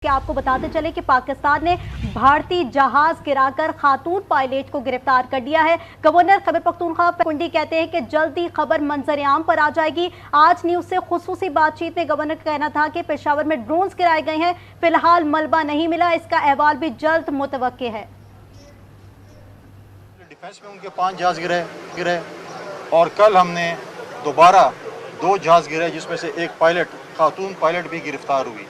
کہ آپ کو بتاتے چلے کہ پاکستان نے بھارتی جہاز گراکر خاتون پائلٹ کو گرفتار کر لیا ہے۔ گورنر خیبر پختونخوا کنڈی کہتے ہیں کہ جلد ہی خبر منظر عام پر آ جائے گی۔ آج نیوز سے خصوصی بات چیت میں گورنر کا کہنا تھا کہ پشاور میں ڈرونز گرائے گئے ہیں، فی الحال ملبہ نہیں ملا، اس کا احوال بھی جلد متوقع ہے۔ ڈیفنس میں ان کے 5 جہاز گرے اور کل ہم نے دوبارہ 2 جہاز گرے جس میں سے ایک خاتون پائلٹ بھی گرفتار ہوئی۔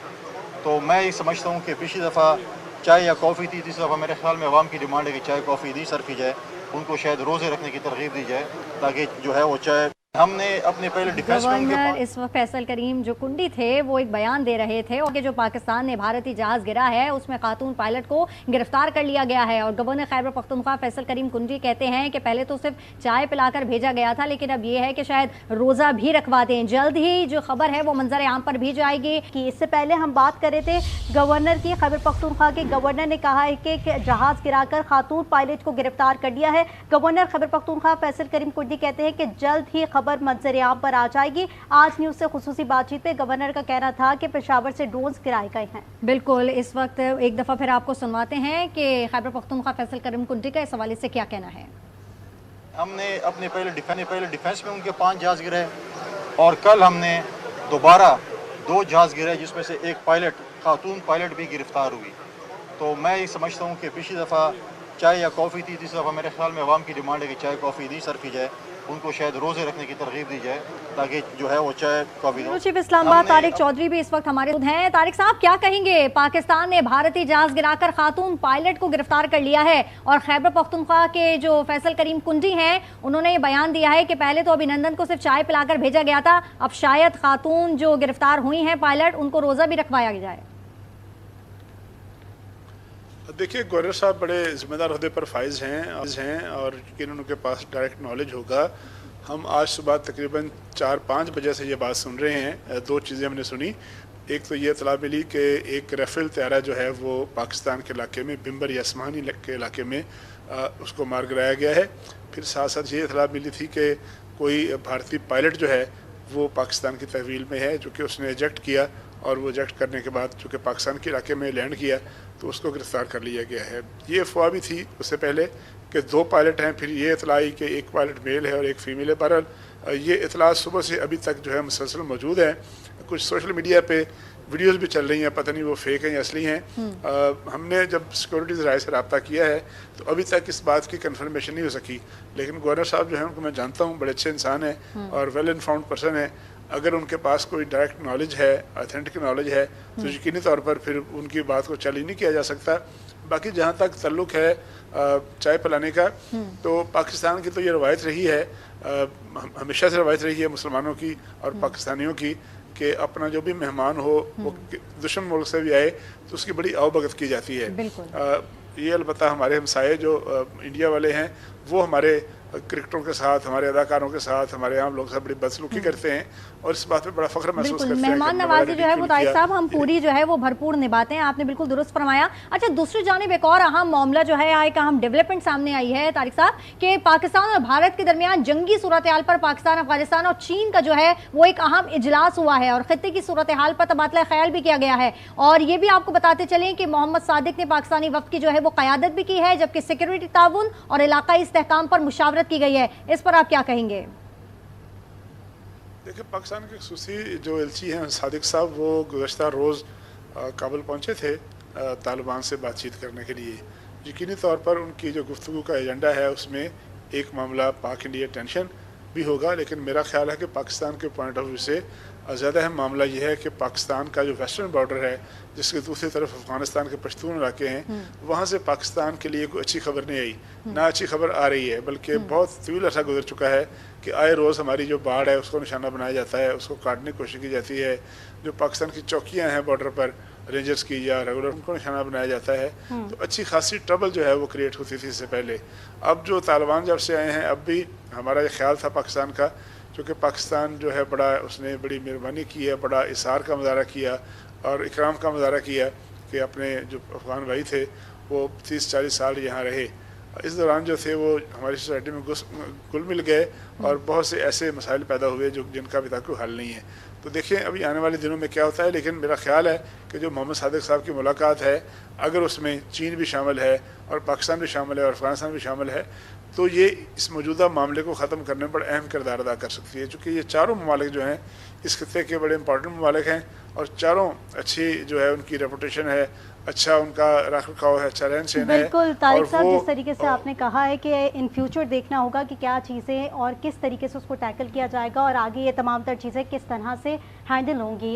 تو میں یہ سمجھتا ہوں کہ پچھلی دفعہ چائے یا کافی تھی، تیسری دفعہ میرے خیال میں عوام کی ڈیمانڈ ہے کہ چائے کافی نہیں سرو کی جائے، ان کو شاید روزے رکھنے کی ترغیب دی جائے تاکہ جو ہے وہ چائے ہم نے اپنے پہلے ڈیفنس میں گورنر اس وقت فیصل کریم جو کنڈی تھے وہ ایک بیان دے رہے تھے کہ جو پاکستان نے بھارتی جہاز گرا ہے اس میں خاتون پائلٹ کو گرفتار کر لیا گیا ہے، اور گورنر خیبر پختونخوا فیصل کریم کنڈی کہتے ہیں کہ پہلے تو صرف چائے پلا کر بھیجا گیا تھا، لیکن اب یہ ہے کہ شاید روزہ بھی رکھوا دیں، جلد ہی جو خبر ہے وہ منظر عام پر بھی جائے گی۔ کہ اس سے پہلے ہم بات کر رہے تھے گورنر کی، خیبر پختونخوا کے گورنر نے کہا ہے کہ جہاز گرا کر خاتون پائلٹ کو گرفتار کر لیا ہے۔ گورنر خیبر پختونخوا فیصل کریم کنڈی کہتے ہیں کہ جلد ہی خبر منظر عام پر آ جائے گی۔ آج نیوز سے خصوصی بات چیت پہ گورنر کا کہنا تھا کہ پشاور سے ڈرونز گرائے گئے ہیں۔ بالکل، اس وقت ایک دفعہ پھر آپ کو سنواتے ہیں کہ خیبر پختونخوا فیصل کریم کنڈی کا اس حوالے سے کیا کہنا ہے۔ ہم نے اپنے پہلے ڈیفنس میں ان کے 5 جہاز گرے اور کل ہم نے دوبارہ 2 جہاز گرے جس میں سے ایک خاتون پائلٹ بھی گرفتار ہوئی۔ تو میں یہ سمجھتا ہوں کہ پچھلی دفعہ چائے یا کافی تھی، تیسری دفعہ میرے خیال میں عوام کی ڈیمانڈ ہے کہ چائے کافی نہیں سرو کی جائے، ان کو شاید روزے رکھنے کی ترغیب دی جائے تاکہ جو ہے وہ چائے کافی چیف اسلام آباد طارق چودھری بھی اس وقت ہمارے ساتھ ہیں۔ طارق صاحب کیا کہیں گے؟ پاکستان نے بھارتی جہاز گرا کر خاتون پائلٹ کو گرفتار کر لیا ہے، اور خیبر پختونخوا کے جو فیصل کریم کنڈی ہیں انہوں نے یہ بیان دیا ہے کہ پہلے تو ابھینندن کو صرف چائے پلا کر بھیجا گیا تھا، اب شاید خاتون جو گرفتار ہوئی ہیں پائلٹ ان کو روزہ بھی رکھوایا جائے۔ دیکھیے، گورنر صاحب بڑے ذمہ دار عہدے پر فائز ہیں اور یقیناً ان کے پاس ڈائریکٹ نالج ہوگا۔ ہم آج صبح تقریباً 4-5 بجے سے یہ بات سن رہے ہیں۔ 2 چیزیں ہم نے سنی، ایک تو یہ اطلاع ملی کہ ایک ریفیل طیارہ جو ہے وہ پاکستان کے علاقے میں بمبر یا اسمانی کے علاقے میں اس کو مار گرایا گیا ہے۔ پھر ساتھ ساتھ یہ اطلاع ملی تھی کہ کوئی بھارتی پائلٹ جو ہے وہ پاکستان کی تحویل میں ہے، جو کہ اس نے ایجیکٹ کیا، اور وہ ایجیکٹ کرنے کے بعد چونکہ پاکستان کے علاقے میں لینڈ کیا تو اس کو گرفتار کر لیا گیا ہے۔ یہ افواہ بھی تھی اس سے پہلے کہ 2 پائلٹ ہیں، پھر یہ اطلاع آئی کہ ایک پائلٹ میل ہے اور ایک فیمیل ہے۔ بہرحال یہ اطلاع صبح سے ابھی تک جو ہے مسلسل موجود ہے۔ کچھ سوشل میڈیا پہ ویڈیوز بھی چل رہی ہیں، پتہ نہیں وہ فیک ہیں یا اصلی ہیں۔ ہم نے جب سیکورٹی ذرائع سے رابطہ کیا ہے تو ابھی تک اس بات کی کنفرمیشن نہیں ہو سکی، لیکن گورنر صاحب جو ہیں ان کو میں جانتا ہوں، بڑے اچھے انسان ہیں اور ویل انفارمڈ پرسن ہیں۔ اگر ان کے پاس کوئی ڈائریکٹ نالج ہے، اتھینٹک نالج ہے، تو یقینی طور پر پھر ان کی بات کو چیلنج نہیں کیا جا سکتا۔ باقی جہاں تک تعلق ہے چائے پلانے کا، تو پاکستان کی تو یہ روایت رہی ہے، ہمیشہ سے روایت رہی ہے مسلمانوں کی اور پاکستانیوں کی، کہ اپنا جو بھی مہمان ہو وہ دشمن ملک سے بھی آئے تو اس کی بڑی آؤ بھگت کی جاتی ہے۔ یہ البتہ ہمارے ہمسائے جو انڈیا والے ہیں وہ ہمارے کرکٹروں کے ساتھ، ہمارے اداکاروں کے ساتھ، ہمارے عام لوگ سے بڑی بدسلوکی کرتے ہیں، اور اس بات پہ بڑا فخر محسوس کرتے ہیں۔ مہمان نوازی جو ہے وہ طارق صاحب ہم پوری جو ہے وہ بھرپور نبھاتے ہیں، آپ نے بالکل درست فرمایا۔ اچھا، دوسری جانب ایک اور اہم معاملہ جو ہے، ایک اہم ڈیولپمنٹ سامنے آئی ہے طارق صاحب، کہ پاکستان اور بھارت کے درمیان جنگی صورتحال پر پاکستان، افغانستان اور چین کا جو ہے وہ ایک اہم اجلاس ہوا ہے، اور خطے کی صورتحال پر تبادلہ خیال بھی کیا گیا ہے، اور یہ بھی آپ کو بتاتے چلیں کہ محمد صادق نے پاکستانی وفد کی جو ہے وہ قیادت بھی کی ہے، جبکہ سیکورٹی تعاون اور علاقائی استحکام پر مشاورت کی گئی ہے۔ اس پر آپ کیا کہیں گے؟ دیکھیں، پاکستان کے خصوصی جو ایلچی ہیں صادق صاحب، وہ گزشتہ روز کابل پہنچے تھے طالبان سے بات چیت کرنے کے لیے۔ یقینی طور پر ان کی جو گفتگو کا ایجنڈا ہے اس میں ایک معاملہ پاک انڈیا ٹینشن بھی ہوگا، لیکن میرا خیال ہے کہ پاکستان کے پوائنٹ آف ویو سے زیادہ اہم معاملہ یہ ہے کہ پاکستان کا جو ویسٹرن بارڈر ہے، جس کے دوسری طرف افغانستان کے پشتون علاقے ہیں، وہاں سے پاکستان کے لیے کوئی اچھی خبر نہیں آئی، نہ اچھی خبر آ رہی ہے، بلکہ بہت طویل عرصہ گزر چکا ہے کہ آئے روز ہماری جو باڑ ہے اس کو نشانہ بنایا جاتا ہے، اس کو کاٹنے کی کوشش کی جاتی ہے، جو پاکستان کی چوکیاں ہیں بارڈر پر رینجرز کی یا ریگولر، ان کو نشانہ بنایا جاتا ہے، تو اچھی خاصی ٹربل جو ہے وہ کریٹ ہوتی تھی اس سے پہلے۔ اب جو طالبان جب سے آئے ہیں، اب بھی ہمارا یہ خیال تھا پاکستان کا، چونکہ پاکستان جو ہے بڑا، اس نے بڑی مہربانی کی ہے، بڑا اظہار کا مظاہرہ کیا اور اکرام کا مظاہرہ کیا کہ اپنے جو افغان بھائی تھے وہ 30-40 سال یہاں رہے، اس دوران جو تھے وہ ہماری سوسائٹی میں گل مل گئے اور بہت سے ایسے مسائل پیدا ہوئے جن کا ابھی تک کوئی حل نہیں ہے۔ تو دیکھیں ابھی آنے والے دنوں میں کیا ہوتا ہے، لیکن میرا خیال ہے کہ جو محمد صادق صاحب کی ملاقات ہے، اگر اس میں چین بھی شامل ہے اور پاکستان بھی شامل ہے اور افغانستان بھی شامل ہے، تو یہ اس موجودہ معاملے کو ختم کرنے میں بڑا اہم کردار ادا کر سکتی ہے، چونکہ یہ چاروں ممالک جو ہیں اس خطے کے بڑے امپورٹنٹ ممالک ہیں، اور چاروں اچھی جو ہے ان کی ریپوٹیشن ہے، اچھا ان کا رکھ رکھاؤ ہے، اچھا رہن سہن ہے. بالکل طارق صاحب، جس طریقے سے آپ نے کہا ہے کہ ان فیوچر دیکھنا ہوگا کہ کیا چیزیں اور کس طریقے سے اس کو ٹیکل کیا جائے گا اور آگے یہ تمام تر چیزیں کس طرح سے ہینڈل ہوں گی.